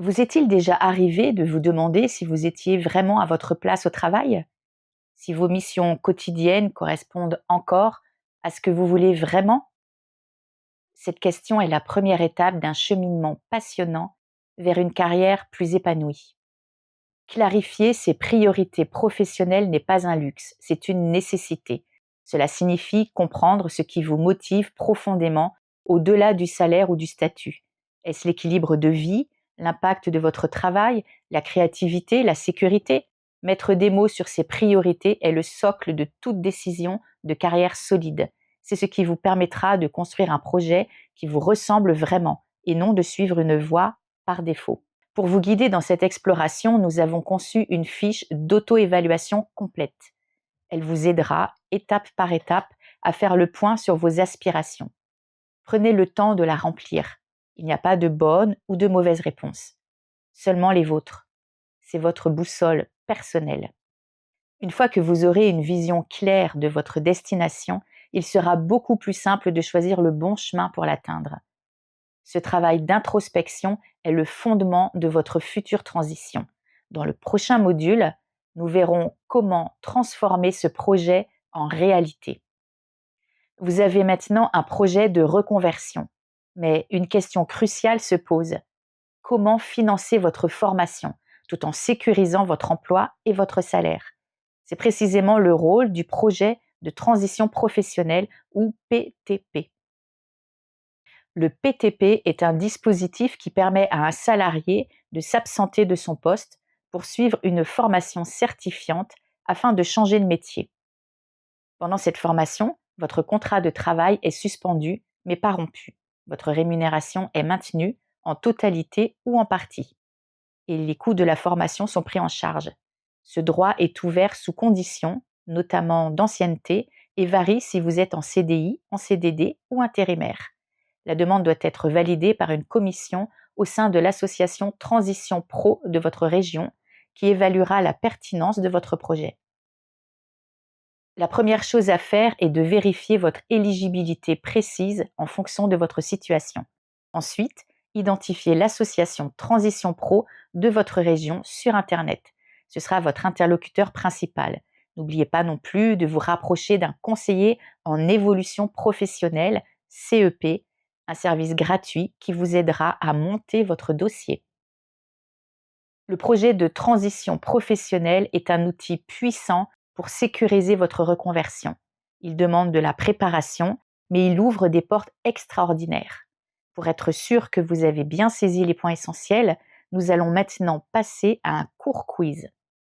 Vous est-il déjà arrivé de vous demander si vous étiez vraiment à votre place au travail? Si vos missions quotidiennes correspondent encore à ce que vous voulez vraiment? Cette question est la première étape d'un cheminement passionnant vers une carrière plus épanouie. Clarifier ses priorités professionnelles n'est pas un luxe, c'est une nécessité. Cela signifie comprendre ce qui vous motive profondément au-delà du salaire ou du statut. Est-ce l'équilibre de vie, l'impact de votre travail, la créativité, la sécurité? Mettre des mots sur ces priorités est le socle de toute décision de carrière solide. C'est ce qui vous permettra de construire un projet qui vous ressemble vraiment et non de suivre une voie par défaut. Pour vous guider dans cette exploration, nous avons conçu une fiche d'auto-évaluation complète. Elle vous aidera, étape par étape, à faire le point sur vos aspirations. Prenez le temps de la remplir. Il n'y a pas de bonne ou de mauvaise réponse. Seulement les vôtres. C'est votre boussole personnelle. Une fois que vous aurez une vision claire de votre destination, il sera beaucoup plus simple de choisir le bon chemin pour l'atteindre. Ce travail d'introspection est le fondement de votre future transition. Dans le prochain module, nous verrons comment transformer ce projet en réalité. Vous avez maintenant un projet de reconversion, mais une question cruciale se pose. Comment financer votre formation tout en sécurisant votre emploi et votre salaire? C'est précisément le rôle du projet de transition professionnelle ou PTP. Le PTP est un dispositif qui permet à un salarié de s'absenter de son poste pour suivre une formation certifiante afin de changer de métier. Pendant cette formation, votre contrat de travail est suspendu mais pas rompu. Votre rémunération est maintenue en totalité ou en partie. Et les coûts de la formation sont pris en charge. Ce droit est ouvert sous conditions, notamment d'ancienneté, et varie si vous êtes en CDI, en CDD ou intérimaire. La demande doit être validée par une commission au sein de l'association Transition Pro de votre région qui évaluera la pertinence de votre projet. La première chose à faire est de vérifier votre éligibilité précise en fonction de votre situation. Ensuite, identifiez l'association Transition Pro de votre région sur Internet. Ce sera votre interlocuteur principal. N'oubliez pas non plus de vous rapprocher d'un conseiller en évolution professionnelle, CEP, un service gratuit qui vous aidera à monter votre dossier. Le projet de transition professionnelle est un outil puissant pour sécuriser votre reconversion. Il demande de la préparation, mais il ouvre des portes extraordinaires. Pour être sûr que vous avez bien saisi les points essentiels, nous allons maintenant passer à un court quiz.